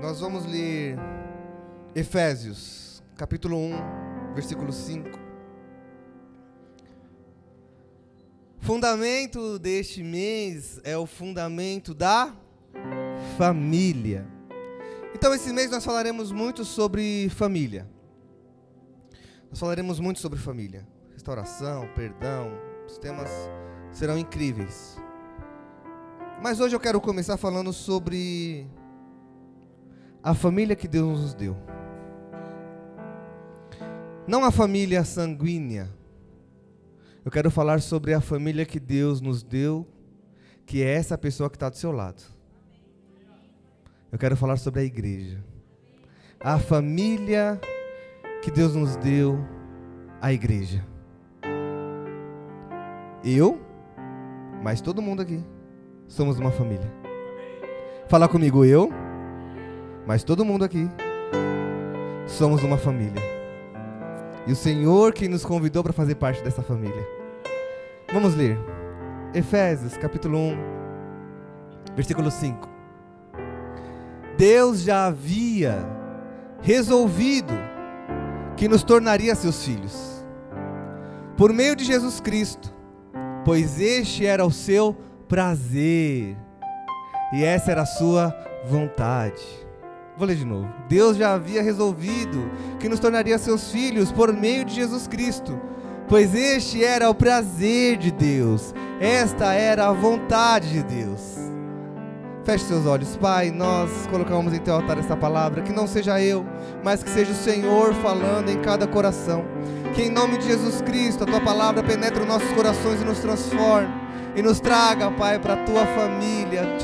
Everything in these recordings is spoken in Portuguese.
Nós vamos ler Efésios, capítulo 1, versículo 5. Fundamento deste mês é o fundamento da família. Então, esse mês nós falaremos muito sobre família. Nós falaremos muito sobre família. Restauração, perdão, os temas serão incríveis. Mas hoje eu quero começar falando sobre a família que Deus nos deu. Não a família sanguínea. Eu quero falar sobre a família que Deus nos deu, que é essa pessoa que está do seu lado. Eu quero falar sobre a igreja. A família que Deus nos deu, a igreja. Eu, mas todo mundo aqui, somos uma família. Fala comigo, eu, mas todo mundo aqui, somos uma família. E o Senhor que nos convidou para fazer parte dessa família. Vamos ler. Efésios, capítulo 1, versículo 5. Deus já havia resolvido que nos tornaria seus filhos, por meio de Jesus Cristo, pois este era o seu prazer, e essa era a sua vontade. Vou ler de novo. Deus já havia resolvido que nos tornaria seus filhos por meio de Jesus Cristo, pois este era o prazer de Deus, esta era a vontade de Deus. Feche seus olhos. Pai, nós colocamos em teu altar essa palavra, que não seja eu, mas que seja o Senhor falando em cada coração, que em nome de Jesus Cristo a tua palavra penetre os nossos corações e nos transforme, e nos traga, Pai, para a tua família,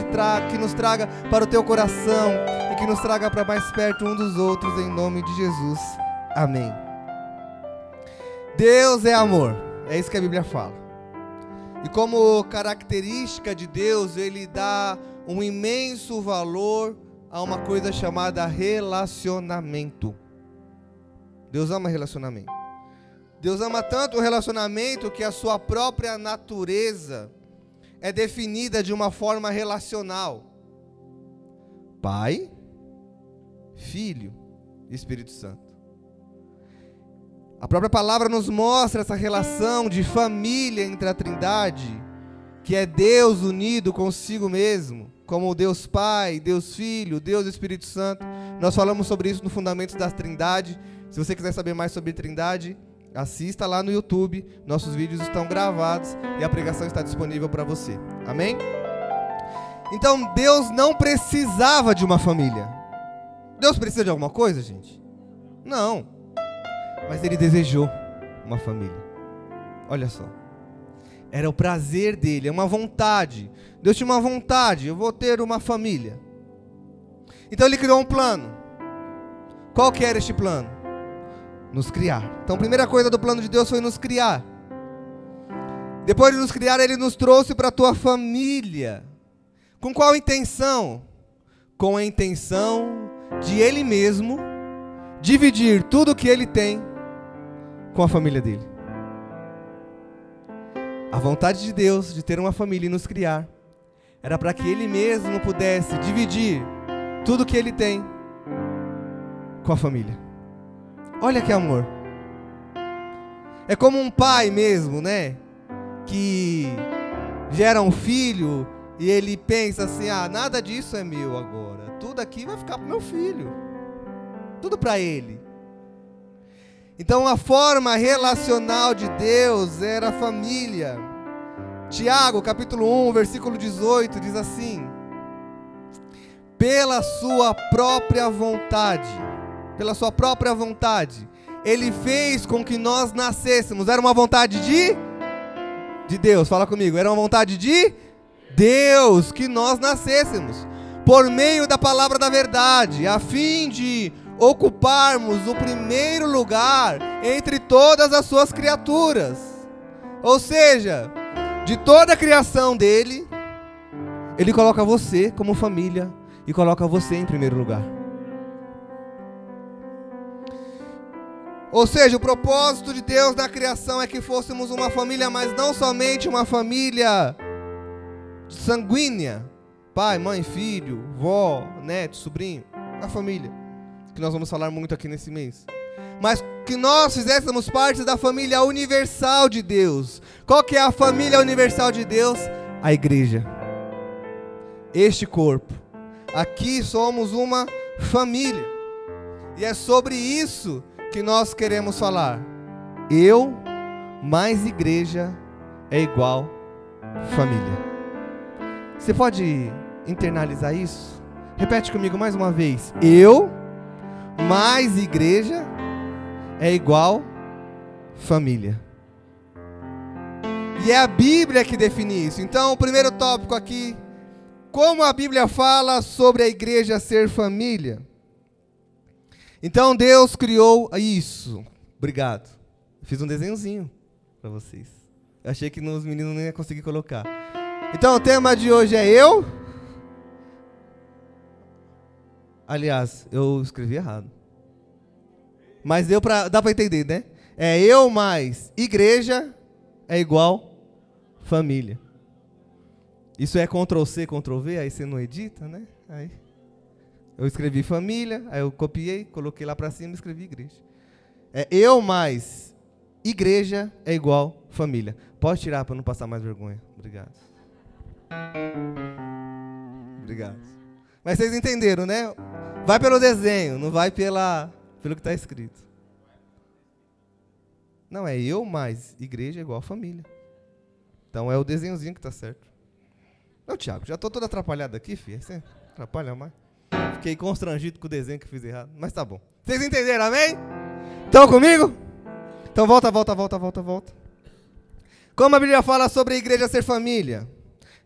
que nos traga para o teu coração, e que nos traga para mais perto um dos outros, em nome de Jesus. Amém. Deus é amor, é isso que a Bíblia fala. E como característica de Deus, Ele dá um imenso valor a uma coisa chamada relacionamento. Deus ama relacionamento. Deus ama tanto o relacionamento que a sua própria natureza é definida de uma forma relacional. Pai, Filho e Espírito Santo. A própria palavra nos mostra essa relação de família entre a Trindade, que é Deus unido consigo mesmo, como Deus Pai, Deus Filho, Deus Espírito Santo. Nós falamos sobre isso no Fundamentos da Trindade. Se você quiser saber mais sobre Trindade, assista lá no YouTube, nossos vídeos estão gravados e a pregação está disponível para você. Amém? Então Deus não precisava de uma família. Deus precisa de alguma coisa, gente? Não. Mas Ele desejou uma família. Olha só. Era o prazer dele, é uma vontade. Deus tinha uma vontade, eu vou ter uma família. Então Ele criou um plano. Qual que era este plano? Nos criar. Então a primeira coisa do plano de Deus foi nos criar. Depois de nos criar, Ele nos trouxe para a tua família. Com qual intenção? Com a intenção de Ele mesmo dividir tudo o que Ele tem com a família dele. A vontade de Deus de ter uma família e nos criar era para que Ele mesmo pudesse dividir tudo o que Ele tem com a família. Olha que amor. É como um pai mesmo, né? Que gera um filho e ele pensa assim: nada disso é meu agora. Tudo aqui vai ficar pro meu filho. Tudo para ele. Então a forma relacional de Deus era a família. Tiago, capítulo 1, versículo 18, diz assim: pela sua própria vontade, Ele fez com que nós nascêssemos. Era uma vontade de Deus, fala comigo. Era uma vontade de Deus que nós nascêssemos, por meio da palavra da verdade, a fim de ocuparmos o primeiro lugar entre todas as suas criaturas. Ou seja, de toda a criação dele, Ele coloca você como família e coloca você em primeiro lugar. Ou seja, o propósito de Deus na criação é que fôssemos uma família, mas não somente uma família sanguínea, pai, mãe, filho, vó, neto, sobrinho. a família, que nós vamos falar muito aqui nesse mês, mas que nós fizéssemos parte da família universal de Deus. Qual que é a família universal de Deus? A igreja. Este corpo. Aqui somos uma família. E é sobre isso que nós queremos falar. Eu mais igreja é igual família. Você pode internalizar isso? Repete comigo mais uma vez. Eu mais igreja é igual família. E é a Bíblia que define isso. Então, o primeiro tópico aqui, como a Bíblia fala sobre a igreja ser família. Então, Deus criou isso. Obrigado. Fiz um desenhozinho para vocês. Eu achei que os meninos não iam conseguir colocar. Então, o tema de hoje é eu. Aliás, eu escrevi errado. Mas dá para entender, né? É eu mais igreja é igual família. Isso é Ctrl+C, Ctrl+V, aí você não edita, né? Aí eu escrevi família, aí eu copiei, coloquei lá para cima e escrevi igreja. É eu mais igreja é igual família. Pode tirar para não passar mais vergonha. Obrigado. Obrigado. Mas vocês entenderam, né? Vai pelo desenho, não vai pelo que está escrito. Não, é eu mais igreja é igual família. Então é o desenhozinho que está certo. Não, Thiago, já estou todo atrapalhado aqui, filho. Você atrapalha mais. Fiquei constrangido com o desenho que fiz errado, mas tá bom. Vocês entenderam, amém? Estão comigo? Então volta. Como a Bíblia fala sobre a igreja ser família?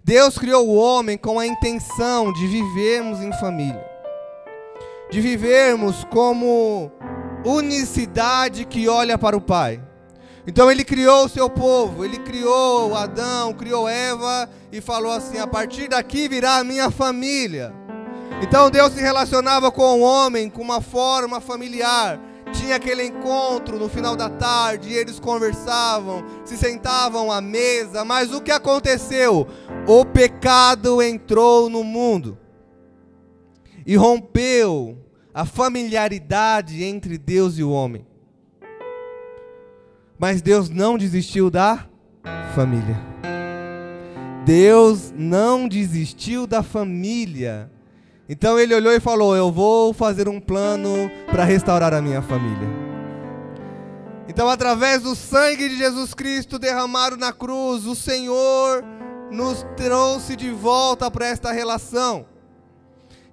Deus criou o homem com a intenção de vivermos em família. De vivermos como unicidade que olha para o Pai. Então ele criou o seu povo, ele criou Adão, criou Eva e falou assim, a partir daqui virá a minha família. Então Deus se relacionava com o homem com uma forma familiar. Tinha aquele encontro no final da tarde, eles conversavam, se sentavam à mesa, mas o que aconteceu? O pecado entrou no mundo e rompeu a familiaridade entre Deus e o homem. Mas Deus não desistiu da família. Deus não desistiu da família. Então ele olhou e falou, eu vou fazer um plano para restaurar a minha família. Então através do sangue de Jesus Cristo derramado na cruz, o Senhor nos trouxe de volta para esta relação.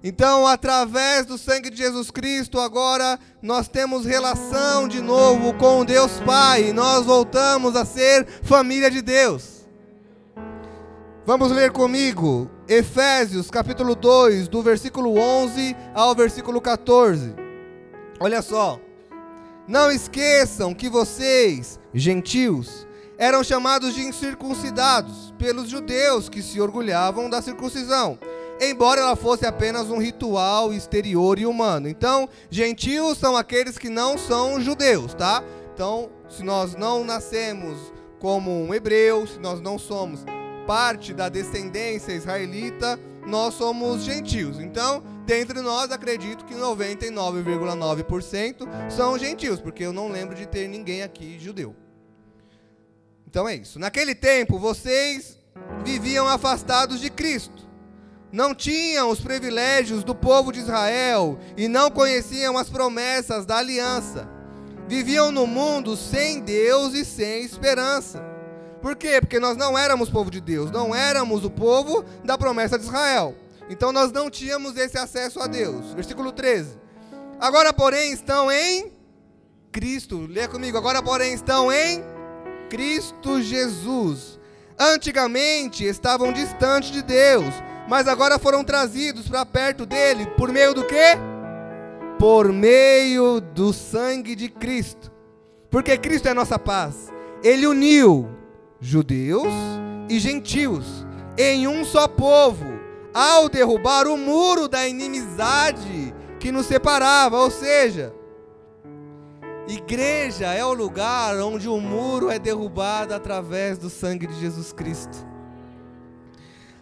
Então, através do sangue de Jesus Cristo, agora nós temos relação de novo com Deus Pai. Nós voltamos a ser família de Deus. Vamos ler comigo Efésios capítulo 2, do versículo 11 ao versículo 14. Olha só. Não esqueçam que vocês, gentios, eram chamados de incircuncidados pelos judeus que se orgulhavam da circuncisão, embora ela fosse apenas um ritual exterior e humano. Então, gentios são aqueles que não são judeus, tá? Então, se nós não nascemos como um hebreu, se nós não somos parte da descendência israelita, nós somos gentios. Então, dentre nós, acredito que 99,9% são gentios, porque eu não lembro de ter ninguém aqui judeu. Então é isso. Naquele tempo, vocês viviam afastados de Cristo. Não tinham os privilégios do povo de Israel e não conheciam as promessas da aliança. Viviam no mundo sem Deus e sem esperança. Por quê? Porque nós não éramos povo de Deus, não éramos o povo da promessa de Israel. Então nós não tínhamos esse acesso a Deus. Versículo 13. Agora, porém, estão em Cristo. Lê comigo. Agora, porém, estão em Cristo Jesus. Antigamente estavam distantes de Deus, mas agora foram trazidos para perto dele, por meio do quê? Por meio do sangue de Cristo. Porque Cristo é a nossa paz. Ele uniu judeus e gentios em um só povo, ao derrubar o muro da inimizade que nos separava. Ou seja, igreja é o lugar onde o muro é derrubado através do sangue de Jesus Cristo.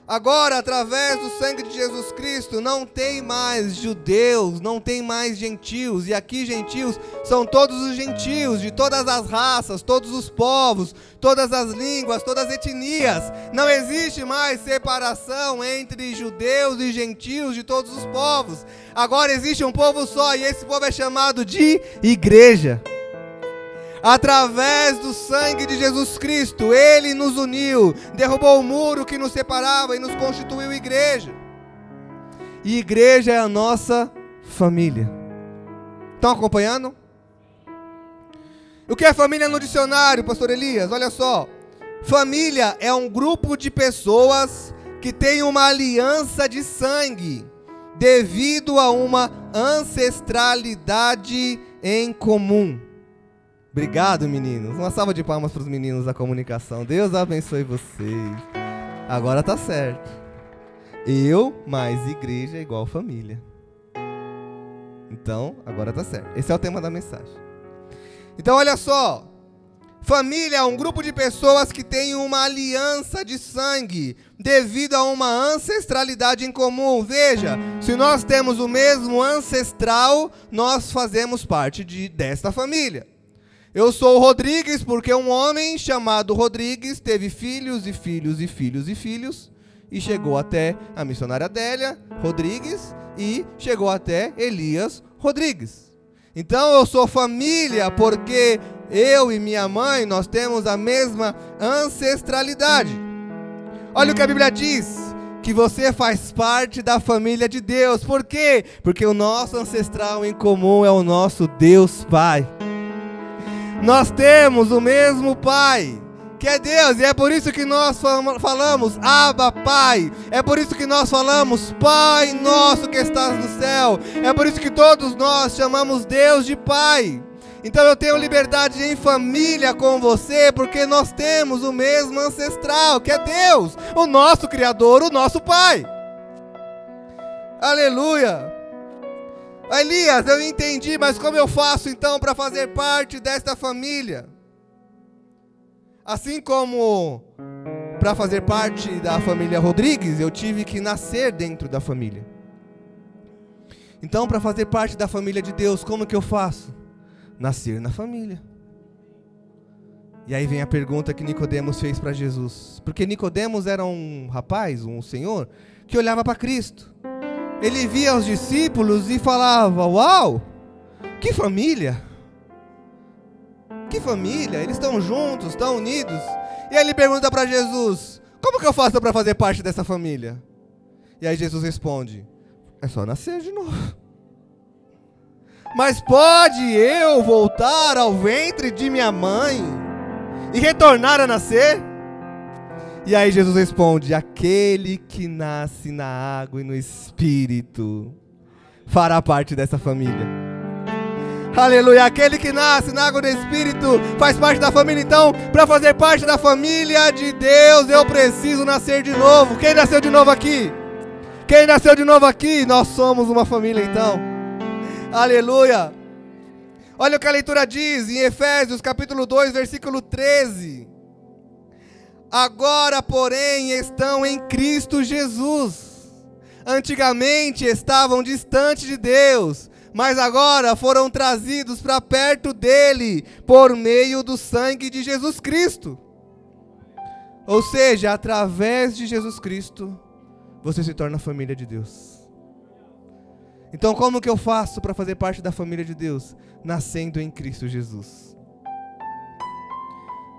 Agora, através do sangue de Jesus Cristo, não tem mais judeus, não tem mais gentios. E aqui gentios são todos os gentios, de todas as raças, todos os povos, todas as línguas, todas as etnias. Não existe mais separação entre judeus e gentios de todos os povos. Agora existe um povo só, e esse povo é chamado de igreja. Através do sangue de Jesus Cristo, Ele nos uniu, derrubou o muro que nos separava e nos constituiu igreja. E igreja é a nossa família. Estão acompanhando? O que é família no dicionário, pastor Elias? Olha só. Família é um grupo de pessoas que tem uma aliança de sangue, devido a uma ancestralidade em comum. Obrigado, meninos. Uma salva de palmas para os meninos da comunicação. Deus abençoe vocês. Agora tá certo. Eu mais igreja é igual família. Então, agora tá certo. Esse é o tema da mensagem. Então, olha só. Família é um grupo de pessoas que tem uma aliança de sangue, devido a uma ancestralidade em comum. Veja, se nós temos o mesmo ancestral, nós fazemos parte desta família. Eu sou o Rodrigues porque um homem chamado Rodrigues teve filhos e filhos e filhos e filhos, e chegou até a missionária Adélia Rodrigues e chegou até Elias Rodrigues. Então eu sou família porque eu e minha mãe, nós temos a mesma ancestralidade. Olha o que a Bíblia diz, que você faz parte da família de Deus. Por quê? Porque o nosso ancestral em comum é o nosso Deus Pai. Nós temos o mesmo Pai, que é Deus, e é por isso que nós falamos Abba Pai, é por isso que nós falamos Pai nosso que estás no céu, é por isso que todos nós chamamos Deus de Pai. Então eu tenho liberdade em família com você, porque nós temos o mesmo ancestral, que é Deus, o nosso Criador, o nosso Pai. Aleluia! Elias, eu entendi, mas como eu faço então para fazer parte desta família? Assim como para fazer parte da família Rodrigues, eu tive que nascer dentro da família. Então, para fazer parte da família de Deus, como que eu faço? Nascer na família. E aí vem a pergunta que Nicodemos fez para Jesus. Porque Nicodemos era um rapaz, um senhor, que olhava para Cristo. Ele via os discípulos e falava, uau, que família. Que família, eles estão juntos, estão unidos. E aí ele pergunta para Jesus, como que eu faço para fazer parte dessa família? E aí Jesus responde, é só nascer de novo. Mas pode eu voltar ao ventre de minha mãe e retornar a nascer? E aí Jesus responde, aquele que nasce na água e no Espírito fará parte dessa família. Aleluia, aquele que nasce na água e no Espírito faz parte da família. Então, para fazer parte da família de Deus, eu preciso nascer de novo. Quem nasceu de novo aqui? Quem nasceu de novo aqui? Nós somos uma família então. Aleluia. Olha o que a leitura diz em Efésios capítulo 2, versículo 13. Agora, porém, estão em Cristo Jesus. Antigamente estavam distantes de Deus, mas agora foram trazidos para perto dele, por meio do sangue de Jesus Cristo. Ou seja, através de Jesus Cristo, você se torna família de Deus. Então, como que eu faço para fazer parte da família de Deus? Nascendo em Cristo Jesus.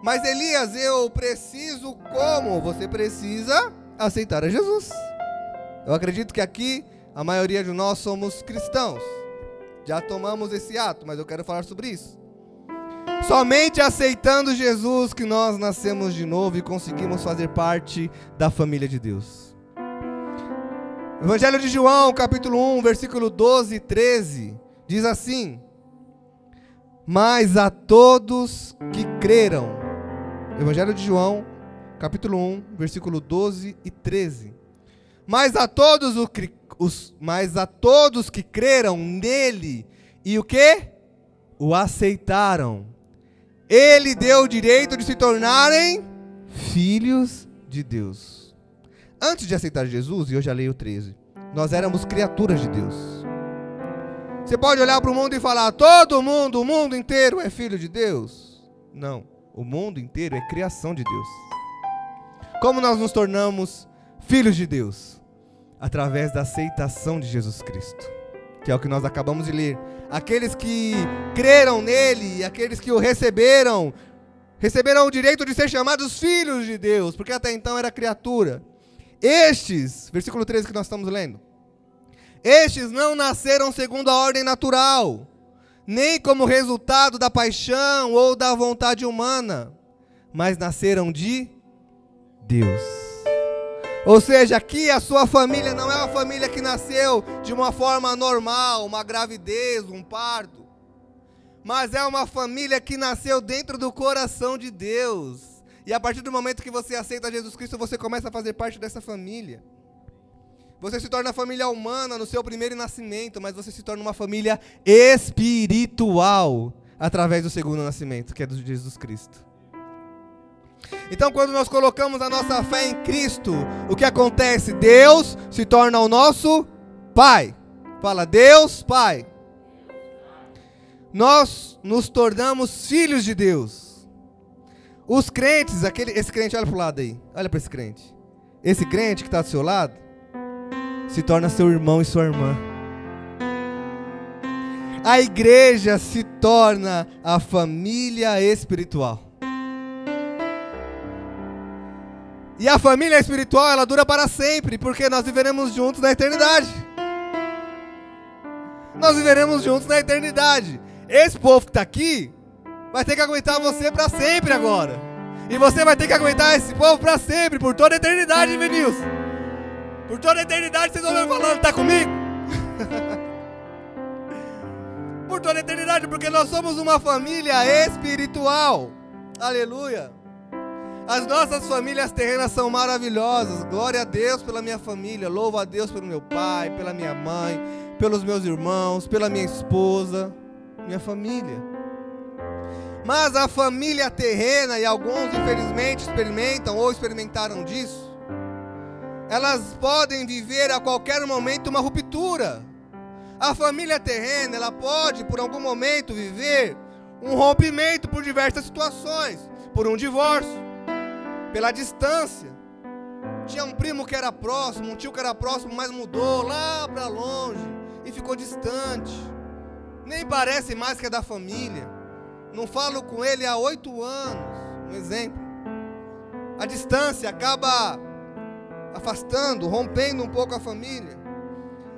Mas Elias, eu preciso como? Você precisa aceitar a Jesus. Eu acredito que aqui a maioria de nós somos cristãos. Já tomamos esse ato, mas eu quero falar sobre isso. Somente aceitando Jesus que nós nascemos de novo e conseguimos fazer parte da família de Deus. Evangelho de João, capítulo 1, versículo 12 e 13, diz assim: mas a todos que creram. Evangelho de João, capítulo 1, versículo 12 e 13. Mas a todos que creram nele e o quê? O aceitaram. Ele deu o direito de se tornarem filhos de Deus. antes de aceitar Jesus, e eu já leio o 13, nós éramos criaturas de Deus. Você pode olhar para o mundo e falar, todo mundo, o mundo inteiro é filho de Deus? Não, o mundo inteiro é criação de Deus. Como nós nos tornamos filhos de Deus? Através da aceitação de Jesus Cristo, que é o que nós acabamos de ler. Aqueles que creram nele, aqueles que o receberam o direito de ser chamados filhos de Deus, porque até então era criatura. Estes, versículo 13 que nós estamos lendo, estes não nasceram segundo a ordem natural, nem como resultado da paixão ou da vontade humana, mas nasceram de Deus. Ou seja, aqui a sua família não é uma família que nasceu de uma forma normal, uma gravidez, um parto, mas é uma família que nasceu dentro do coração de Deus. E a partir do momento que você aceita Jesus Cristo, você começa a fazer parte dessa família. Você se torna família humana no seu primeiro nascimento, mas você se torna uma família espiritual através do segundo nascimento, que é de Jesus Cristo. Então, quando nós colocamos a nossa fé em Cristo, o que acontece? Deus se torna o nosso Pai. Fala, Deus, Pai. Nós nos tornamos filhos de Deus. Os crentes, esse crente, olha para o lado aí, olha para esse crente. Esse crente que está do seu lado, se torna seu irmão e sua irmã. A igreja se torna a família espiritual. E a família espiritual, ela dura para sempre, porque nós viveremos juntos na eternidade. Nós viveremos juntos na eternidade. Esse povo que está aqui vai ter que aguentar você para sempre agora. E você vai ter que aguentar esse povo para sempre, por toda a eternidade, Vinícius. Por toda a eternidade, vocês estão me falando, está comigo? Por toda a eternidade, porque nós somos uma família espiritual. Aleluia. As nossas famílias terrenas são maravilhosas. Glória a Deus pela minha família. Louvo a Deus pelo meu pai, pela minha mãe, pelos meus irmãos, pela minha esposa, minha família. Mas a família terrena, e alguns infelizmente experimentam ou experimentaram disso, elas podem viver a qualquer momento uma ruptura. A família terrena, ela pode por algum momento viver um rompimento por diversas situações, por um divórcio, pela distância. Tinha um primo que era próximo, um tio que era próximo, mas mudou lá para longe e ficou distante. Nem parece mais que é da família. Não falo com ele há 8 anos, um exemplo. A distância acaba afastando, rompendo um pouco a família.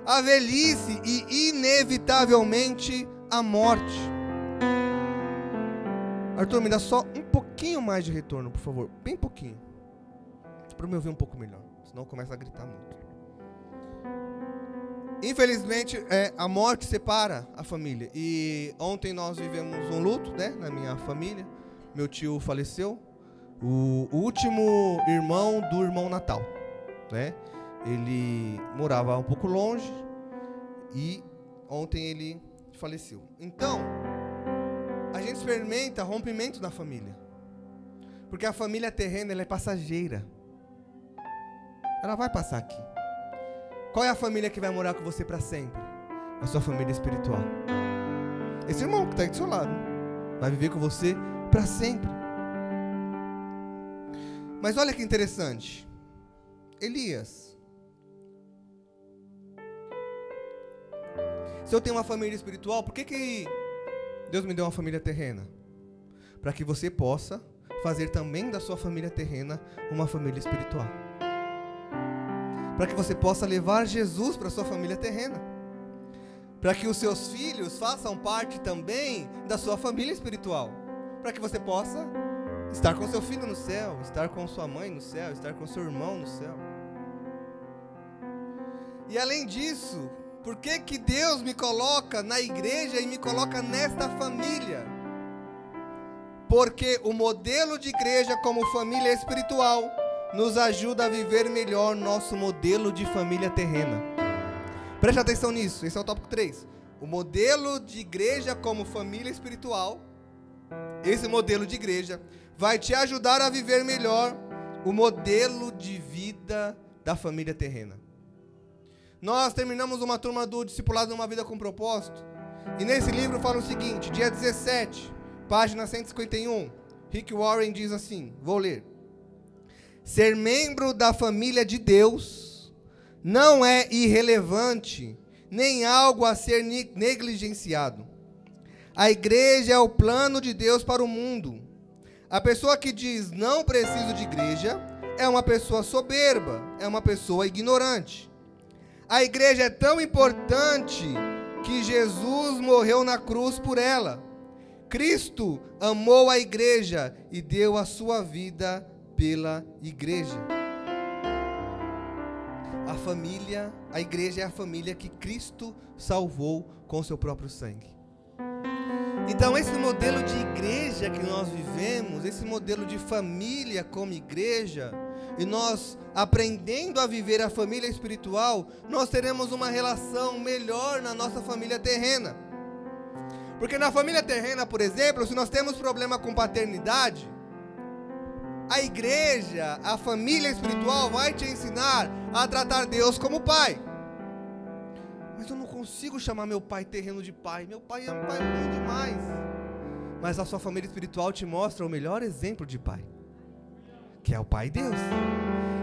A velhice e inevitavelmente a morte. Arthur, me dá só um pouquinho mais de retorno, por favor. Bem pouquinho. Para me ouvir um pouco melhor. Senão começa a gritar muito. Infelizmente, a morte separa a família. E ontem nós vivemos um luto, né, na minha família. Meu tio faleceu. O último irmão do irmão Natal, né? Ele morava um pouco longe e ontem ele faleceu. Então, a gente experimenta rompimento na família. Porque a família terrena, ela é passageira. Ela vai passar aqui. Qual é a família que vai morar com você para sempre? A sua família espiritual. Esse irmão que está aí do seu lado vai viver com você para sempre. Mas olha que interessante. Elias. Se eu tenho uma família espiritual, por que Deus me deu uma família terrena? Para que você possa fazer também da sua família terrena uma família espiritual. Para que você possa levar Jesus para a sua família terrena. Para que os seus filhos façam parte também da sua família espiritual. Para que você possa estar com seu filho no céu, estar com sua mãe no céu, estar com seu irmão no céu. E além disso, por que Deus me coloca na igreja e me coloca nesta família? Porque o modelo de igreja como família espiritual nos ajuda a viver melhor nosso modelo de família terrena. Preste atenção nisso, esse é o tópico 3. O modelo de igreja como família espiritual, esse modelo de igreja vai te ajudar a viver melhor o modelo de vida da família terrena. Nós terminamos uma turma do Discipulado numa Vida com Propósito, e nesse livro fala o seguinte, dia 17, página 151, Rick Warren diz assim, vou ler: ser membro da família de Deus não é irrelevante, nem algo a ser negligenciado. A igreja é o plano de Deus para o mundo. A pessoa que diz não preciso de igreja é uma pessoa soberba, é uma pessoa ignorante. A igreja é tão importante que Jesus morreu na cruz por ela. Cristo amou a igreja e deu a sua vida pela igreja. A igreja é a família que Cristo salvou com seu próprio sangue. Então esse modelo de igreja que nós vivemos, esse modelo de família como igreja, e nós aprendendo a viver a família espiritual, nós teremos uma relação melhor na nossa família terrena. Porque na família terrena, por exemplo, se nós temos problema com paternidade, a igreja, a família espiritual vai te ensinar a tratar Deus como pai. Mas eu não consigo chamar meu pai terreno de pai. Meu pai é um pai ruim demais. Mas a sua família espiritual te mostra o melhor exemplo de pai, que é o Pai Deus.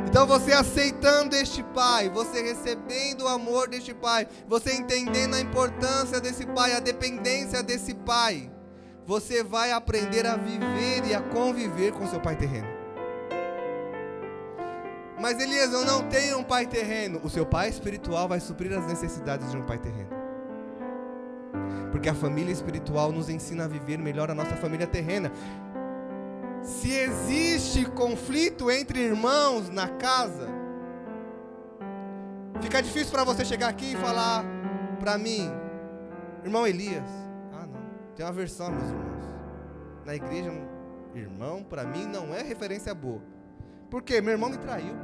Então você aceitando este Pai, você recebendo o amor deste Pai, você entendendo a importância desse Pai, a dependência desse Pai, você vai aprender a viver e a conviver com seu Pai terreno. Mas Elias, eu não tenho um pai terreno. O seu pai espiritual vai suprir as necessidades de um pai terreno. Porque a família espiritual nos ensina a viver melhor a nossa família terrena. Se existe conflito entre irmãos na casa, fica difícil para você chegar aqui e falar para mim, irmão Elias, não, tem uma versão, meus irmãos. Na igreja, irmão, para mim não é referência boa. Por quê? Meu irmão me traiu.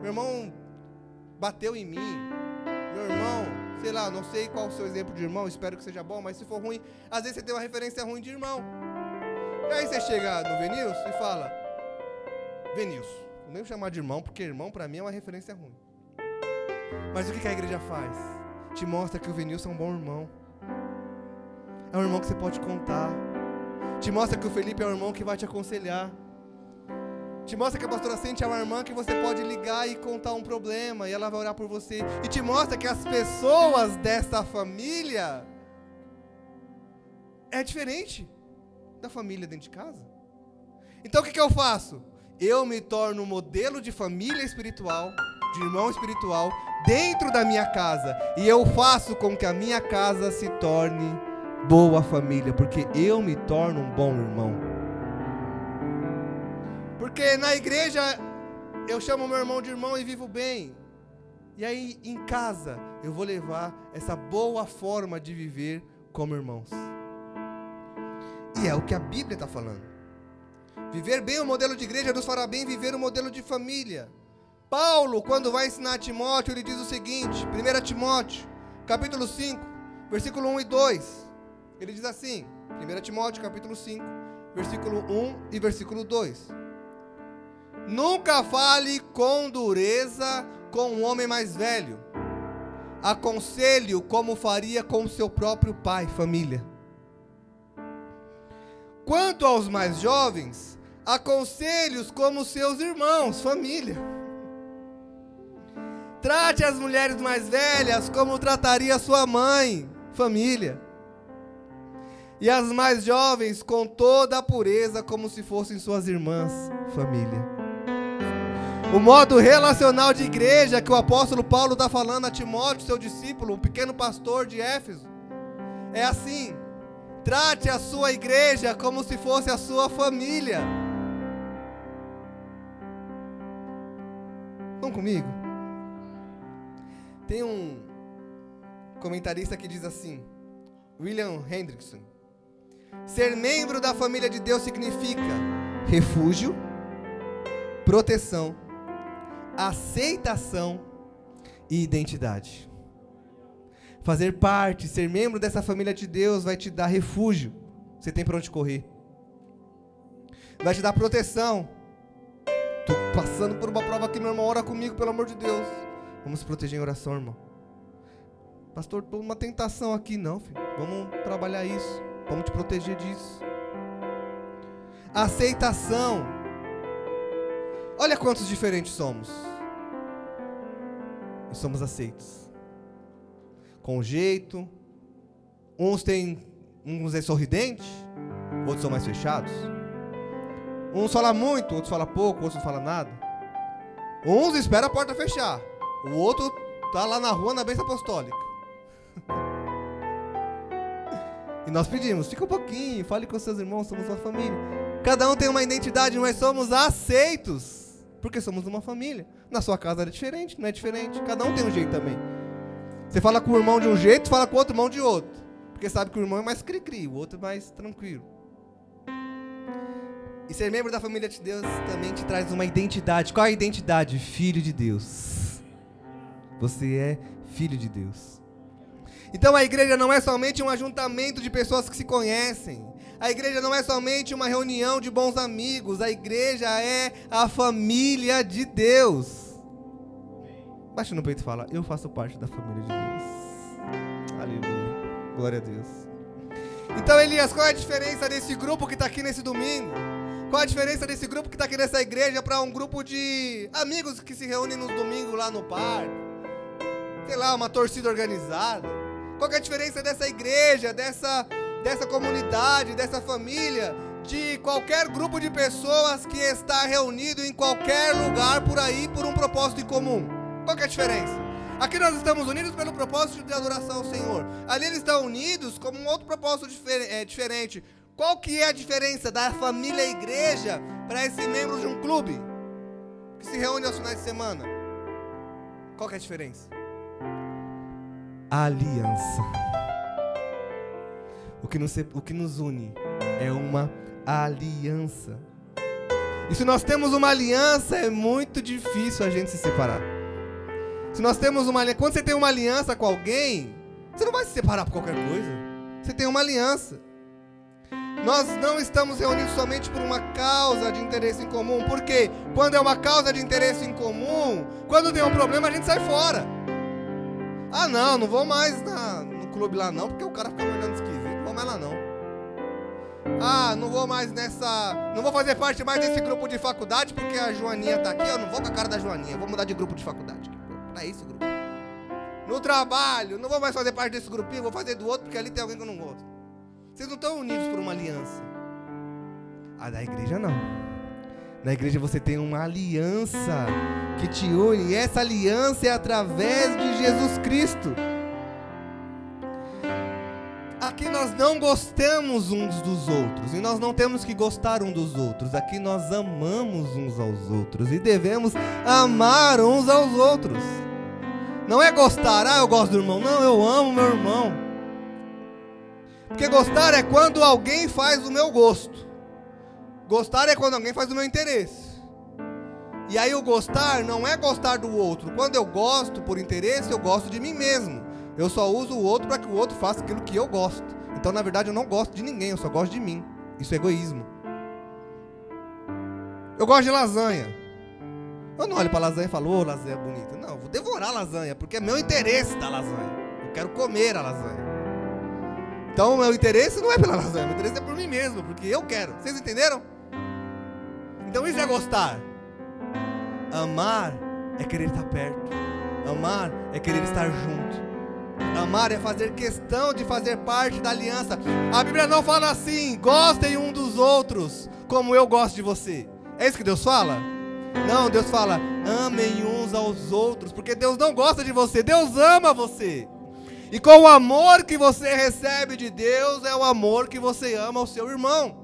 Meu irmão bateu em mim. Meu irmão, sei lá, não sei qual o seu exemplo de irmão, espero que seja bom, mas se for ruim, às vezes você tem uma referência ruim de irmão. E aí você chega no Venilson e fala, Venilson, não nem chamar de irmão, porque irmão para mim é uma referência ruim. Mas o que a igreja faz? Te mostra que o Venilson é um bom irmão. É um irmão que você pode contar. Te mostra que o Felipe é um irmão que vai te aconselhar. Te mostra que a pastora Cintia é uma irmã que você pode ligar e contar um problema e ela vai orar por você. E te mostra que as pessoas dessa família é diferente da família dentro de casa. Então o que eu faço? Eu me torno um modelo de família espiritual, de irmão espiritual, dentro da minha casa. E eu faço com que a minha casa se torne boa família, porque eu me torno um bom irmão. Porque na igreja eu chamo meu irmão de irmão e vivo bem. E aí em casa eu vou levar essa boa forma de viver como irmãos. E é o que a Bíblia está falando. Viver bem o modelo de igreja nos fará bem viver o modelo de família. Paulo, quando vai ensinar a Timóteo, ele diz o seguinte, 1 Timóteo, capítulo 5, versículo 1 e 2. Ele diz assim, 1 Timóteo, capítulo 5, versículo 1 e versículo 2. Nunca fale com dureza com um homem mais velho. Aconselhe-o como faria com seu próprio pai, família. Quanto aos mais jovens, aconselhe-os como seus irmãos, família. Trate as mulheres mais velhas como trataria sua mãe, família. E as mais jovens com toda a pureza como se fossem suas irmãs, família. O modo relacional de igreja que o apóstolo Paulo está falando a Timóteo, seu discípulo, o pequeno pastor de Éfeso, é assim: trate a sua igreja como se fosse a sua família. Vão comigo? Tem um comentarista que diz assim, William Hendrickson: ser membro da família de Deus significa refúgio, proteção, aceitação e identidade. Fazer parte, ser membro dessa família de Deus vai te dar refúgio. Você tem para onde correr. Vai te dar proteção. Estou passando passando por uma prova aqui, meu irmão, ora comigo, pelo amor de Deus. Vamos se proteger em oração, irmão. Pastor, estou numa tentação aqui. Não, filho, vamos trabalhar isso. Vamos te proteger disso. Aceitação. Olha quantos diferentes somos. E somos aceitos. Com jeito. Uns é sorridente, outros são mais fechados. Uns falam muito, outros falam pouco, outros não falam nada. Uns esperam a porta fechar. O outro tá lá na rua na bênção apostólica. E nós pedimos, fica um pouquinho, fale com seus irmãos, somos uma família. Cada um tem uma identidade, mas somos aceitos, porque somos uma família. Na sua casa é diferente, não é diferente. Cada um tem um jeito também. Você fala com o irmão de um jeito, fala com o outro irmão de outro. Porque sabe que o irmão é mais cri-cri, o outro é mais tranquilo. E ser membro da família de Deus também te traz uma identidade. Qual é a identidade? Filho de Deus. Você é filho de Deus. Então a igreja não é somente um ajuntamento de pessoas que se conhecem. A igreja não é somente uma reunião de bons amigos. A igreja é a família de Deus. Baixa no peito e fala, eu faço parte da família de Deus. Aleluia. Glória a Deus. Então, Elias, qual é a diferença desse grupo que está aqui nesse domingo? Qual a diferença desse grupo que está aqui nessa igreja para um grupo de amigos que se reúnem nos domingos lá no parque? Sei lá, uma torcida organizada. Qual que é a diferença dessa igreja, dessa comunidade, dessa família, de qualquer grupo de pessoas que está reunido em qualquer lugar por aí por um propósito em comum? Qual que é a diferença? Aqui nós estamos unidos pelo propósito de adoração ao Senhor. Ali eles estão unidos como um outro propósito diferente. Qual que é a diferença da família igreja para esse membro de um clube que se reúne aos finais de semana? Qual que é a diferença? A aliança. O que nos une é uma aliança. E se nós temos uma aliança, é muito difícil a gente se separar. Se nós temos uma aliança, quando você tem uma aliança com alguém, você não vai se separar por qualquer coisa. Você tem uma aliança. Nós não estamos reunidos somente por uma causa de interesse em comum. Porque quando é uma causa de interesse em comum, quando tem um problema, a gente sai fora. Ah, não vou mais no clube lá não, porque o cara fica me olhando esquisito. Não vou mais lá não. Ah, não vou mais não vou fazer parte mais desse grupo de faculdade, porque a Joaninha tá aqui. Eu não vou com a cara da Joaninha, eu vou mudar de grupo de faculdade. Pra esse grupo. No trabalho, não vou mais fazer parte desse grupinho, vou fazer do outro, porque ali tem alguém que eu não gosto. Vocês não estão unidos por uma aliança. A da igreja não. Na igreja você tem uma aliança que te une. E essa aliança é através de Jesus Cristo. Aqui nós não gostamos uns dos outros. E nós não temos que gostar um dos outros. Aqui nós amamos uns aos outros. E devemos amar uns aos outros. Não é gostar, eu gosto do irmão. Não, eu amo meu irmão. Porque gostar é quando alguém faz o meu gosto. Gostar é quando alguém faz o meu interesse. E aí o gostar não é gostar do outro. Quando eu gosto por interesse, eu gosto de mim mesmo. Eu só uso o outro para que o outro faça aquilo que eu gosto. Então, na verdade, eu não gosto de ninguém, eu só gosto de mim. Isso é egoísmo. Eu gosto de lasanha. Eu não olho para lasanha e falo, lasanha bonita. Não, eu vou devorar lasanha, porque é meu interesse da lasanha. Eu quero comer a lasanha. Então, o meu interesse não é pela lasanha, meu interesse é por mim mesmo, porque eu quero. Vocês entenderam? Então, isso é gostar. Amar é querer estar perto. Amar é querer estar junto. Amar é fazer questão de fazer parte da aliança. A Bíblia não fala assim, gostem um dos outros, como eu gosto de você. É isso que Deus fala? Não, Deus fala, amem uns aos outros, porque Deus não gosta de você, Deus ama você. E com o amor que você recebe de Deus, é o amor que você ama ao seu irmão.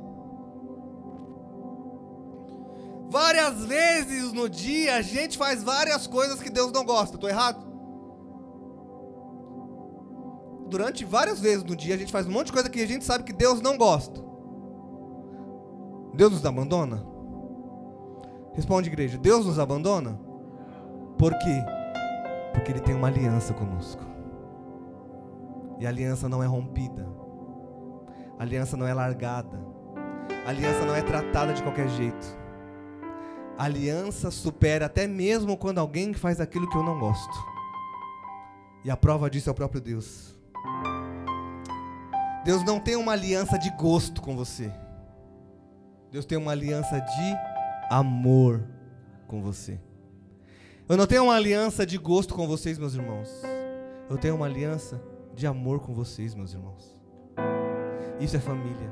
Várias vezes no dia, a gente faz várias coisas que Deus não gosta. Estou errado? Durante várias vezes no dia, a gente faz um monte de coisa que a gente sabe que Deus não gosta. Deus nos abandona? Responde, igreja. Deus nos abandona? Por quê? Porque Ele tem uma aliança conosco. E a aliança não é rompida. A aliança não é largada. A aliança não é tratada de qualquer jeito. A aliança supera até mesmo quando alguém faz aquilo que eu não gosto. E a prova disso é o próprio Deus. Deus não tem uma aliança de gosto com você. Deus tem uma aliança de amor com você. Eu não tenho uma aliança de gosto com vocês, meus irmãos. Eu tenho uma aliança de amor com vocês, meus irmãos. Isso é família.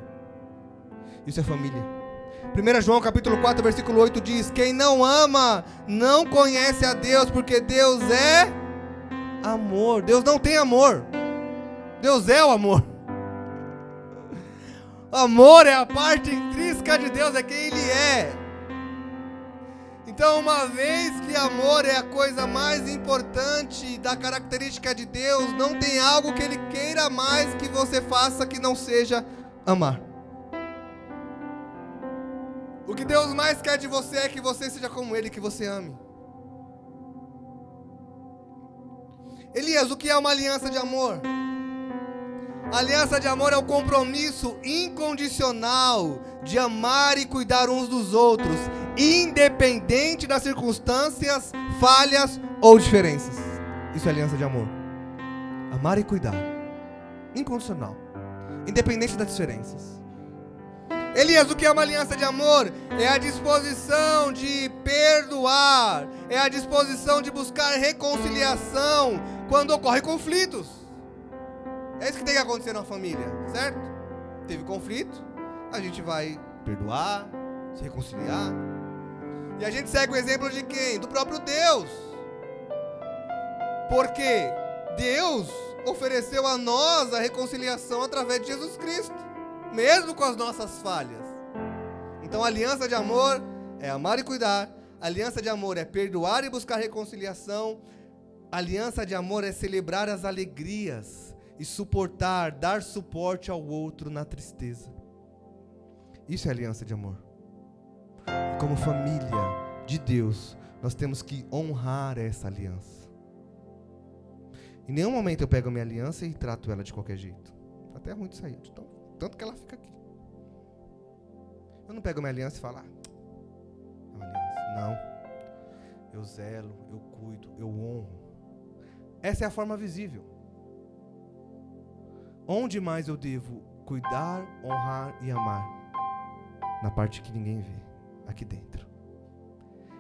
Isso é família. 1 João capítulo 4, versículo 8 diz: quem não ama, não conhece a Deus, porque Deus é amor. Deus não tem amor. Deus é o amor. Amor é a parte intrínseca de Deus, é quem Ele é. Então, uma vez que amor é a coisa mais importante da característica de Deus, não tem algo que Ele queira mais que você faça que não seja amar. O que Deus mais quer de você é que você seja como Ele, que você ame. Elias, o que é uma aliança de amor? A aliança de amor é o compromisso incondicional de amar e cuidar uns dos outros, independente das circunstâncias, falhas ou diferenças. Isso é aliança de amor. Amar e cuidar, incondicional, independente das diferenças. Elias, o que é uma aliança de amor? É a disposição de perdoar, é a disposição de buscar reconciliação quando ocorrem conflitos. É isso que tem que acontecer na família, certo? Teve conflito, a gente vai perdoar, se reconciliar. E a gente segue o exemplo de quem? Do próprio Deus. Porque Deus ofereceu a nós a reconciliação através de Jesus Cristo, mesmo com as nossas falhas. Então a aliança de amor é amar e cuidar. A aliança de amor é perdoar e buscar reconciliação. A aliança de amor é celebrar as alegrias e suportar, dar suporte ao outro na tristeza. Isso é aliança de amor. E como família de Deus, nós temos que honrar essa aliança. Em nenhum momento eu pego a minha aliança e trato ela de qualquer jeito. Até é ruim de sair, tanto que ela fica aqui. Eu não pego a minha aliança e falo, é uma aliança. Não. Eu zelo, eu cuido, eu honro. Essa é a forma visível. Onde mais eu devo cuidar, honrar e amar? Na parte que ninguém vê, aqui dentro.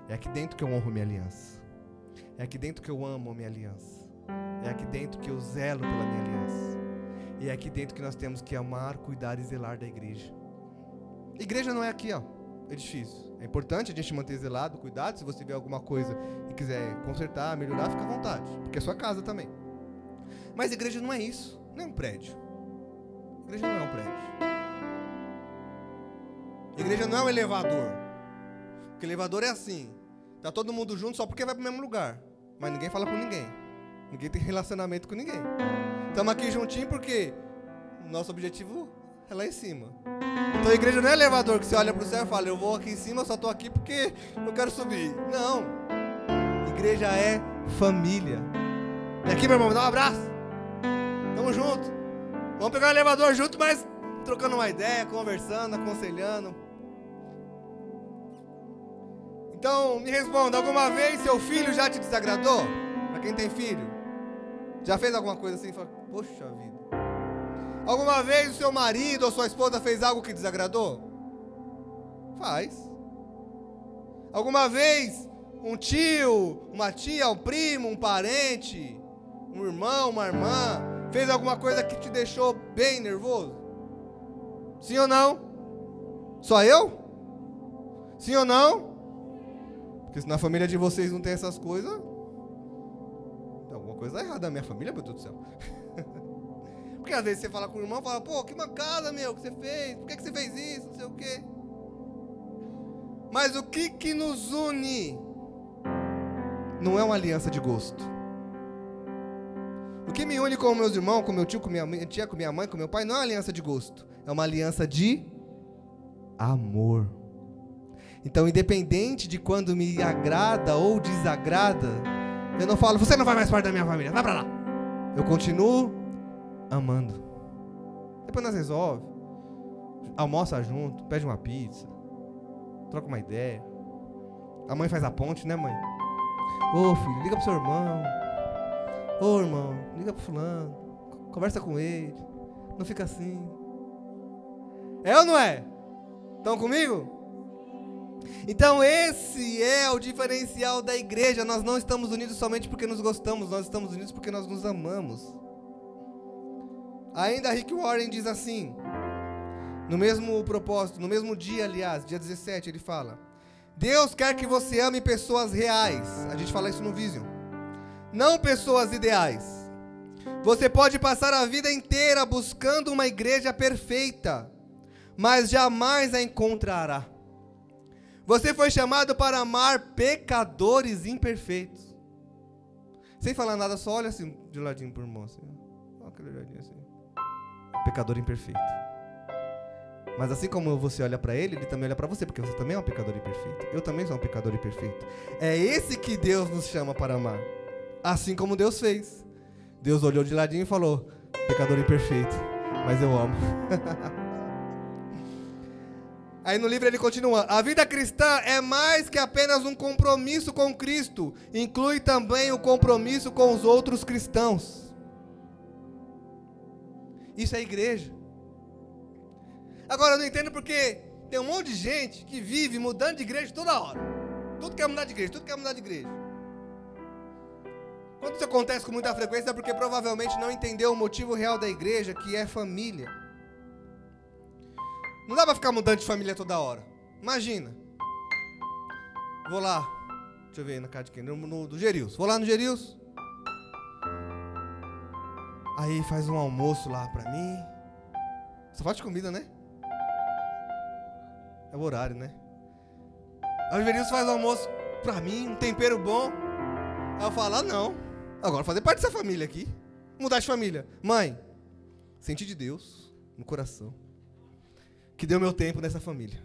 É aqui dentro que eu honro minha aliança. É aqui dentro que eu amo a minha aliança. É aqui dentro que eu zelo pela minha aliança. E é aqui dentro que nós temos que amar, cuidar e zelar da igreja. Igreja não é aqui, ó, edifício. É importante a gente manter zelado, cuidado. Se você vê alguma coisa e quiser consertar, melhorar, fica à vontade, porque é sua casa também. Mas igreja não é isso. Não é um prédio. Igreja não é um prédio. Igreja não é um elevador. Porque elevador é assim. Tá todo mundo junto só porque vai pro mesmo lugar. Mas ninguém fala com ninguém. Ninguém tem relacionamento com ninguém. Estamos aqui juntinho porque nosso objetivo é lá em cima. Então a igreja não é elevador que você olha pro céu e fala, eu vou aqui em cima, eu só tô aqui porque eu quero subir. Não. Igreja é família. E aqui, meu irmão, me dá um abraço. Tamo junto. Vamos pegar o elevador junto, mas trocando uma ideia, conversando, aconselhando. Então, me responda, alguma vez seu filho já te desagradou? Para quem tem filho. Já fez alguma coisa assim? Fala, poxa vida. Alguma vez o seu marido ou sua esposa fez algo que desagradou? Faz. Alguma vez um tio, uma tia, um primo, um parente, um irmão, uma irmã, fez alguma coisa que te deixou bem nervoso? Sim ou não? Só eu? Sim ou não? Porque se na família de vocês não tem essas coisas, tem alguma coisa errada na minha família, meu Deus do céu. Porque às vezes você fala com o irmão, fala, pô, que mancada, meu, que você fez? Por que você fez isso? Não sei o quê. Mas o que nos une não é uma aliança de gosto. O que me une com meus irmãos, com meu tio, com minha tia, com minha mãe, com meu pai, não é uma aliança de gosto. É uma aliança de amor. Então, independente de quando me agrada ou desagrada, eu não falo, você não vai mais parte da minha família, vai pra lá. Eu continuo amando. Depois nós resolvemos. Almoça junto, pede uma pizza, troca uma ideia. A mãe faz a ponte, né, mãe? Ô, filho, liga pro seu irmão. Ô, irmão, liga pro fulano. Conversa com ele. Não fica assim. É ou não é? Estão comigo? Então esse é o diferencial da igreja. Nós não estamos unidos somente porque nos gostamos. Nós estamos unidos porque nós nos amamos. Ainda Rick Warren diz assim, no mesmo propósito, no mesmo dia, aliás, dia 17, ele fala: Deus quer que você ame pessoas reais. A gente fala isso no Vision. Não pessoas ideais. Você pode passar a vida inteira buscando uma igreja perfeita, mas jamais a encontrará. Você foi chamado para amar pecadores imperfeitos. Sem falar nada, só olha assim de ladinho por irmão. Assim. Olha aquele olhadinho assim. Pecador imperfeito. Mas assim como você olha para ele, ele também olha para você, porque você também é um pecador imperfeito. Eu também sou um pecador imperfeito. É esse que Deus nos chama para amar. Assim como Deus fez. Deus olhou de ladinho e falou: pecador imperfeito, mas eu amo. Aí no livro ele continua: a vida cristã é mais que apenas um compromisso com Cristo. Inclui também o compromisso com os outros cristãos. Isso é igreja. Agora eu não entendo porque tem um monte de gente que vive mudando de igreja toda hora. Tudo quer mudar de igreja, tudo quer mudar de igreja. Quando isso acontece com muita frequência é porque provavelmente não entendeu o motivo real da igreja, que é família. Não dá pra ficar mudando de família toda hora. Imagina. Vou lá. Deixa eu ver aí na casa de quem? Do Gerius. Vou lá no Gerius. Aí faz um almoço lá pra mim. Só falta de comida, né? É o horário, né? Aí o Gerius faz o almoço pra mim, um tempero bom. Aí eu falo: ah, não. Agora fazer parte dessa família aqui. Mudar de família. Mãe, senti de Deus no coração que deu meu tempo nessa família.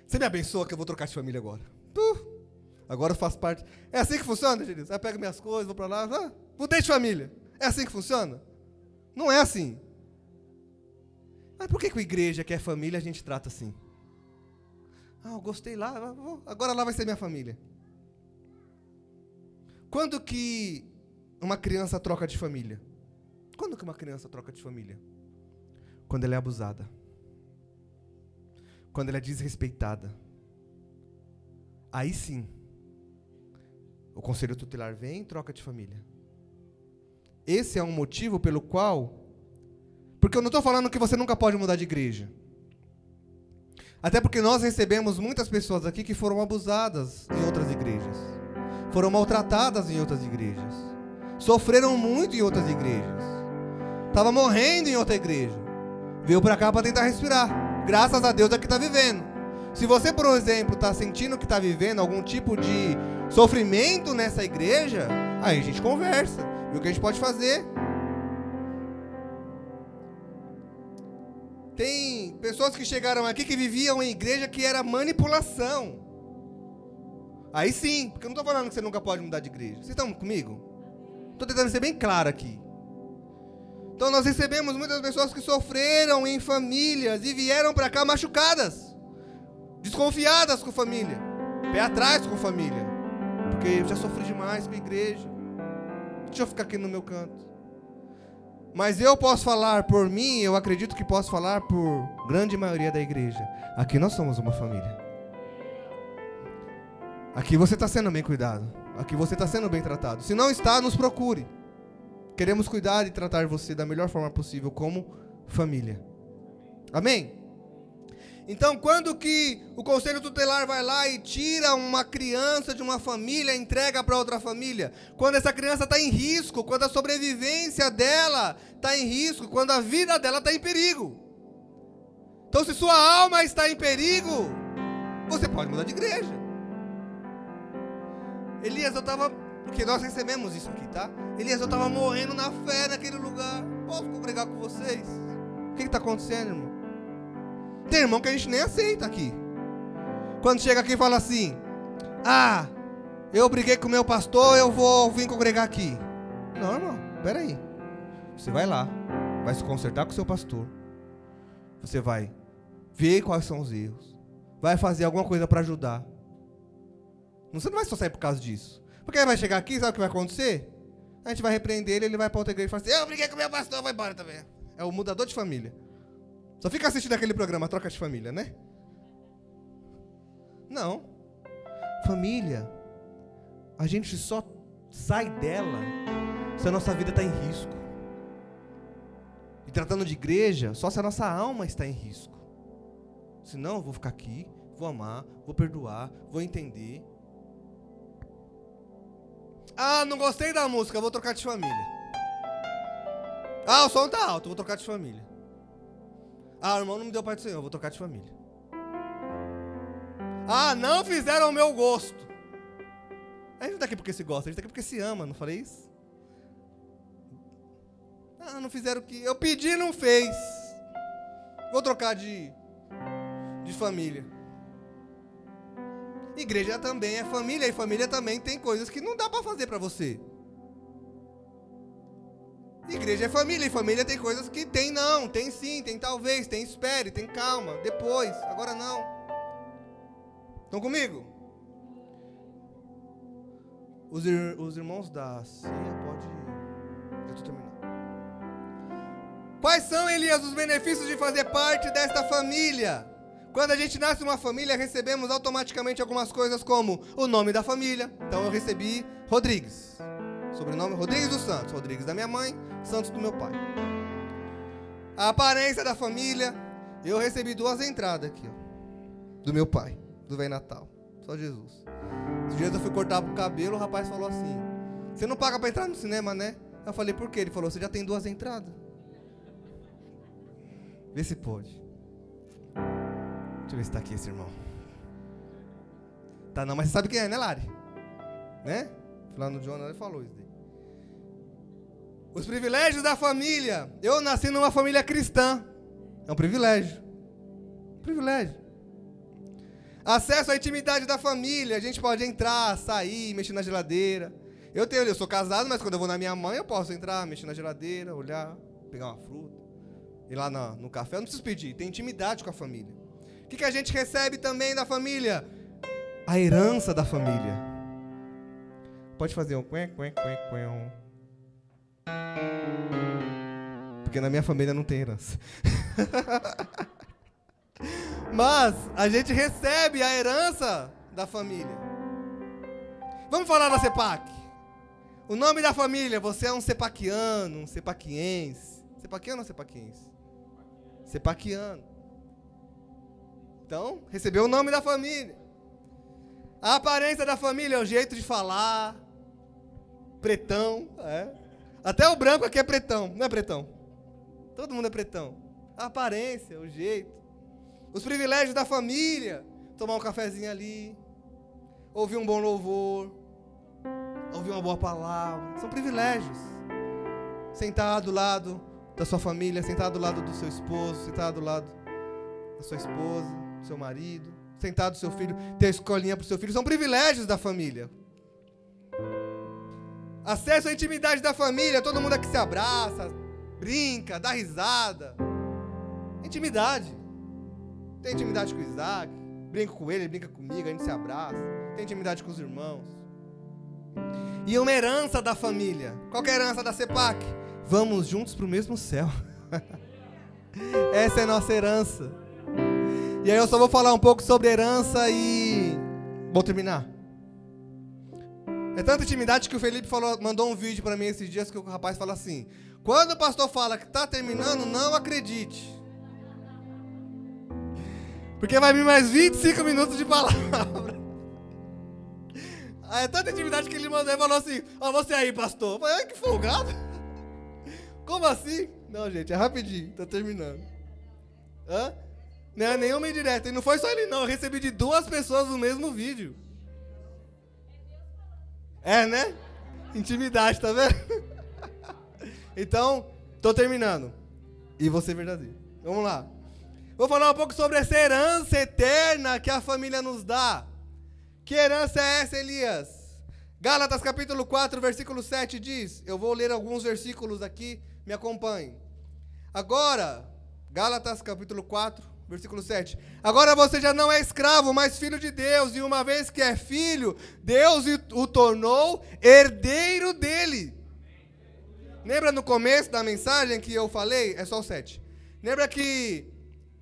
Você me abençoa que eu vou trocar de família agora. Agora eu faço parte. É assim que funciona, Gerius? Aí eu pego minhas coisas, vou pra lá. Mudei de família. É assim que funciona? Não é assim. Mas por que a igreja, que é família, a gente trata assim? Ah, eu gostei lá, agora lá vai ser minha família. Quando que uma criança troca de família? Quando que uma criança troca de família? Quando ela é abusada. Quando ela é desrespeitada. Aí sim, o conselho tutelar vem e troca de família. Esse é um motivo pelo qual... Porque eu não estou falando que você nunca pode mudar de igreja. Até porque nós recebemos muitas pessoas aqui que foram abusadas em outras igrejas. Foram maltratadas em outras igrejas. Sofreram muito em outras igrejas. Estava morrendo em outra igreja. Veio para cá para tentar respirar. Graças a Deus é que está vivendo. Se você, por exemplo, está sentindo que está vivendo algum tipo de sofrimento nessa igreja, aí a gente conversa. E o que a gente pode fazer? Tem pessoas que chegaram aqui que viviam em igreja que era manipulação. Aí sim, porque eu não estou falando que você nunca pode mudar de igreja. Vocês estão comigo? Estou tentando ser bem claro aqui. Então nós recebemos muitas pessoas que sofreram em famílias e vieram para cá machucadas, desconfiadas com família, pé atrás com família. Porque eu já sofri demais com a igreja. Deixa eu ficar aqui no meu canto. Mas eu posso falar por mim, eu acredito que posso falar por grande maioria da igreja. Aqui nós somos uma família. Aqui você está sendo bem cuidado. Aqui você está sendo bem tratado. Se não está, nos procure. Queremos cuidar e tratar você da melhor forma possível como família. Amém? Então, quando que o conselho tutelar vai lá e tira uma criança de uma família e entrega para outra família? Quando essa criança está em risco, quando a sobrevivência dela está em risco, quando a vida dela está em perigo. Então, se sua alma está em perigo, você pode mudar de igreja. Elias, eu estava... Porque nós recebemos isso aqui, tá? Elias, eu estava morrendo na fé naquele lugar. Posso congregar com vocês? O que está acontecendo, irmão? Tem irmão que a gente nem aceita aqui. Quando chega aqui e fala assim: ah, eu briguei com o meu pastor, eu vou vir congregar aqui. Não, irmão, peraí. Você vai lá, vai se consertar com o seu pastor. Você vai ver quais são os erros. Vai fazer alguma coisa para ajudar. Você não vai só sair por causa disso. Porque ele vai chegar aqui, sabe o que vai acontecer? A gente vai repreender ele vai pra outra igreja e fala assim, eu briguei com o meu pastor, vai embora também. É o mudador de família. Só fica assistindo aquele programa, Troca de Família, né? Não. Família, a gente só sai dela se a nossa vida está em risco. E tratando de igreja, só se a nossa alma está em risco. Senão eu vou ficar aqui, vou amar, vou perdoar, vou entender. Ah, não gostei da música, vou trocar de família. Ah, o som tá alto, vou trocar de família. Ah, o irmão não me deu parte do Senhor, vou trocar de família. Ah, não fizeram o meu gosto. A gente não tá aqui porque se gosta, a gente tá aqui porque se ama, não falei isso? Ah, não fizeram o que eu pedi e não fez. Vou trocar de família. Igreja também é família, e família também tem coisas que não dá para fazer para você. Igreja é família, e família tem coisas que tem não, tem sim, tem talvez, tem espere, tem calma, depois, agora não. Estão comigo? Os irmãos da ceia, pode... Eu estou terminando. Quais são, Elias, os benefícios de fazer parte desta família? Quando a gente nasce uma família, recebemos automaticamente algumas coisas como o nome da família. Então eu recebi Rodrigues. Sobrenome Rodrigues dos Santos. Rodrigues da minha mãe, Santos do meu pai. A aparência da família. Eu recebi 2 entradas aqui, ó, do meu pai, do Velho Natal. Só Jesus. Esse dia eu fui cortar o cabelo, o rapaz falou assim, você não paga pra entrar no cinema, né? Eu falei, por quê? Ele falou, você já tem 2 entradas. Vê se pode. Deixa eu ver se tá aqui esse irmão. Tá não, mas você sabe quem é, né, Lari? Né? Lá no Jonas ele falou isso daí. Os privilégios da família. Eu nasci numa família cristã. É um privilégio. Privilégio. Acesso à intimidade da família. A gente pode entrar, sair, mexer na geladeira. Eu sou casado, mas quando eu vou na minha mãe, eu posso entrar, mexer na geladeira, olhar, pegar uma fruta, ir lá no café. Eu não preciso pedir. Tem intimidade com a família. O que a gente recebe também da família? A herança da família. Pode fazer um quen. Porque na minha família não tem herança. Mas a gente recebe a herança da família. Vamos falar da CEPAC. O nome da família, você é um cepaquiano, um cepaquiense. Cepaquiano ou cepaquiense? Cepaquiano. Então, recebeu o nome da família. A aparência da família é o jeito de falar. Pretão, é. Até o branco aqui é pretão, não é pretão? Todo mundo é pretão. A aparência, o jeito. Os privilégios da família. Tomar um cafezinho ali. Ouvir um bom louvor. Ouvir uma boa palavra. São privilégios. Sentar do lado da sua família, sentar do lado do seu esposo, sentar do lado da sua esposa, do seu marido, sentar do seu filho, ter escolinha para o seu filho. São privilégios da família. Acesso à intimidade da família. Todo mundo aqui se abraça, brinca, dá risada. Intimidade. Tem intimidade com o Isaac, brinco com ele brinca comigo, a gente se abraça. Tem intimidade com os irmãos. E uma herança da família. Qual que é a herança da CEPAC? Vamos juntos para o mesmo céu. Essa é a nossa herança. E aí eu só vou falar um pouco sobre herança e vou terminar. É tanta intimidade que o Felipe mandou um vídeo para mim esses dias que o rapaz fala assim: quando o pastor fala que está terminando, não acredite. Porque vai vir mais 25 minutos de palavra. É tanta intimidade que ele mandou e falou assim: ó, você aí, pastor. Eu falei, ai, que folgado. Como assim? Não, gente, é rapidinho, tô terminando. Hã? Não é nenhuma indireta. E não foi só ele, não. Eu recebi de 2 pessoas no mesmo vídeo. É, né? Intimidade, tá vendo? Então, tô terminando. E vou ser verdadeiro. Vamos lá. Vou falar um pouco sobre essa herança eterna que a família nos dá. Que herança é essa, Elias? Gálatas capítulo 4, versículo 7 diz, eu vou ler alguns versículos aqui, me acompanhe. Agora, Gálatas capítulo 4, Versículo 7. Agora você já não é escravo, mas filho de Deus, e uma vez que é filho, Deus o tornou herdeiro dele. Lembra no começo da mensagem que eu falei? É só o 7. Lembra que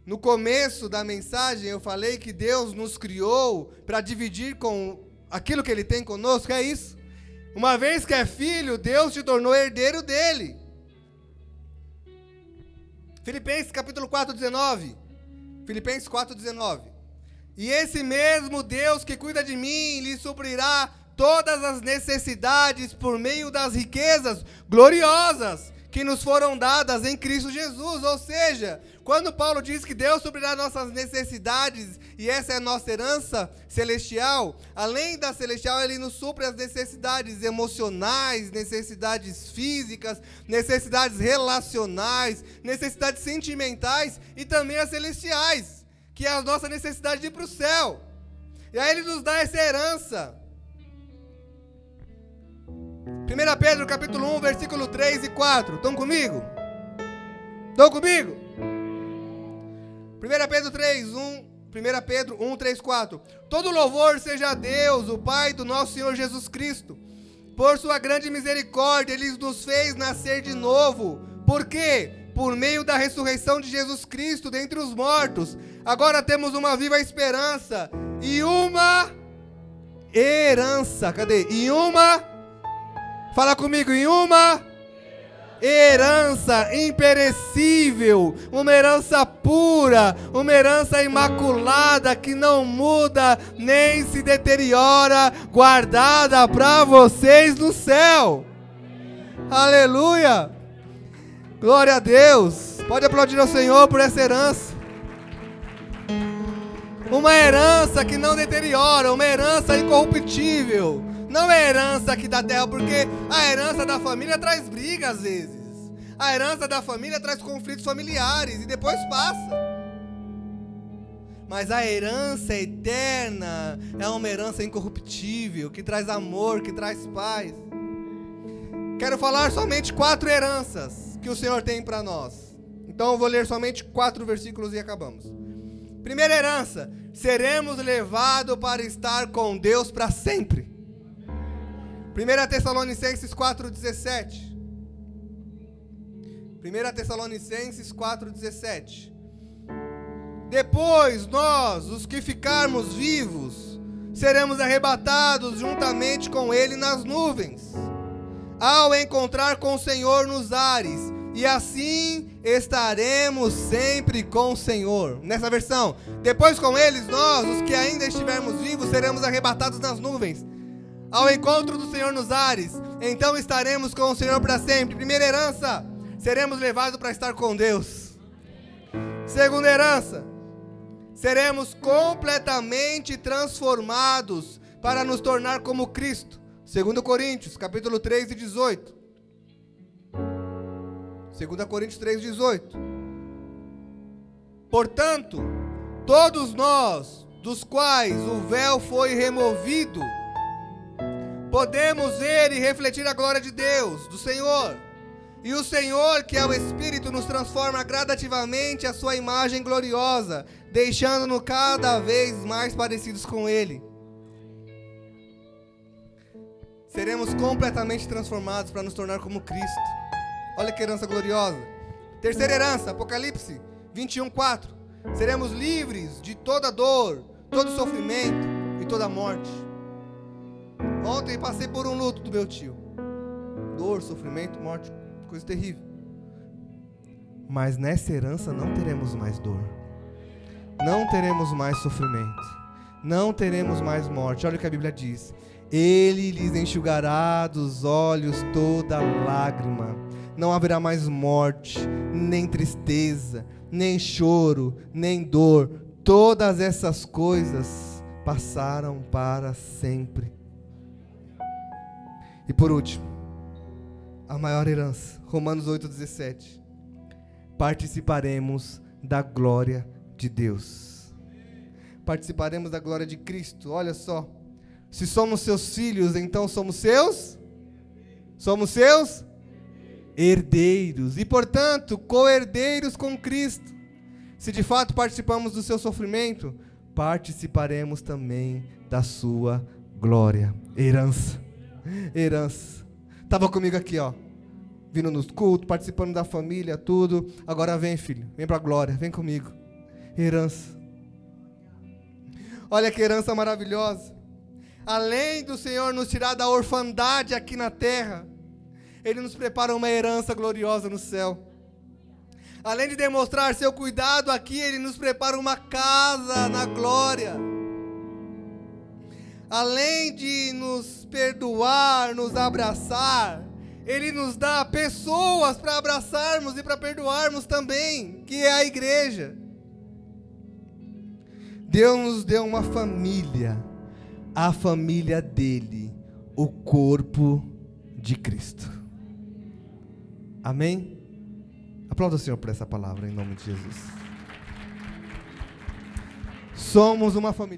no começo da mensagem eu falei que Deus nos criou para dividir com aquilo que Ele tem conosco? É isso. Uma vez que é filho, Deus te tornou herdeiro dele. Filipenses capítulo 4:19. Filipenses 4:19. E esse mesmo Deus que cuida de mim lhe suprirá todas as necessidades por meio das riquezas gloriosas que nos foram dadas em Cristo Jesus. Ou seja, quando Paulo diz que Deus suprirá nossas necessidades, e essa é a nossa herança celestial, além da celestial, Ele nos supre as necessidades emocionais, necessidades físicas, necessidades relacionais, necessidades sentimentais e também as celestiais, que é a nossa necessidade de ir para o céu. E aí Ele nos dá essa herança. 1 Pedro capítulo 1, versículo 3 e 4. Estão comigo? Estão comigo? 1 Pedro 1, 3, 4. Todo louvor seja a Deus, o Pai do nosso Senhor Jesus Cristo. Por sua grande misericórdia, Ele nos fez nascer de novo. Por quê? Por meio da ressurreição de Jesus Cristo dentre os mortos. Agora temos uma viva esperança e uma herança. Cadê? E uma... Fala comigo, em uma herança imperecível, uma herança pura, uma herança imaculada que não muda nem se deteriora, guardada para vocês no céu. Aleluia! Glória a Deus! Pode aplaudir ao Senhor por essa herança. Uma herança que não deteriora, uma herança incorruptível. Não é herança aqui da terra, porque a herança da família traz briga às vezes. A herança da família traz conflitos familiares e depois passa. Mas a herança eterna é uma herança incorruptível, que traz amor, que traz paz. Quero falar somente 4 heranças que o Senhor tem para nós. Então eu vou ler somente 4 versículos e acabamos. Primeira herança: seremos levados para estar com Deus para sempre. 1 Tessalonicenses 4:17. 1 Tessalonicenses 4:17. Depois nós, os que ficarmos vivos, seremos arrebatados juntamente com Ele nas nuvens, ao encontrar com o Senhor nos ares, e assim estaremos sempre com o Senhor. Nessa versão, depois com eles, nós, os que ainda estivermos vivos, seremos arrebatados nas nuvens, ao encontro do Senhor nos ares, então estaremos com o Senhor para sempre. Primeira herança: seremos levados para estar com Deus. Segunda herança: seremos completamente transformados para nos tornar como Cristo. 2 Coríntios, capítulo 3 e 18. 2 Coríntios 3, 18. Portanto, todos nós, dos quais o véu foi removido, podemos ver e refletir a glória de Deus, do Senhor. E o Senhor, que é o Espírito, nos transforma gradativamente à sua imagem gloriosa, deixando-nos cada vez mais parecidos com Ele. Seremos completamente transformados para nos tornar como Cristo. Olha que herança gloriosa. Terceira herança, Apocalipse 21:4. Seremos livres de toda dor, todo sofrimento e toda morte. Ontem passei por um luto do meu tio. Dor, sofrimento, morte, coisa terrível. Mas nessa herança não teremos mais dor. Não teremos mais sofrimento. Não teremos mais morte. Olha o que a Bíblia diz: Ele lhes enxugará dos olhos toda lágrima. Não haverá mais morte, nem tristeza, nem choro, nem dor. Todas essas coisas passaram para sempre. E por último, a maior herança, Romanos 8:17. Participaremos da glória de Deus. Participaremos da glória de Cristo. Olha só. Se somos seus filhos, então somos seus herdeiros. E portanto, co-herdeiros com Cristo. Se de fato participamos do seu sofrimento, participaremos também da sua glória. Herança. Herança. Estava comigo aqui, ó, vindo nos cultos, participando da família, tudo. Agora vem, filho, vem para a glória, vem comigo. Herança. Olha que herança maravilhosa. Além do Senhor nos tirar da orfandade aqui na terra, Ele nos prepara uma herança gloriosa no céu. Além de demonstrar seu cuidado aqui, Ele nos prepara uma casa na glória. Além de nos perdoar, nos abraçar, Ele nos dá pessoas para abraçarmos e para perdoarmos também, que é a igreja. Deus nos deu uma família, a família dele, o corpo de Cristo. Amém? Aplauda o Senhor por essa palavra, em nome de Jesus. Somos uma família.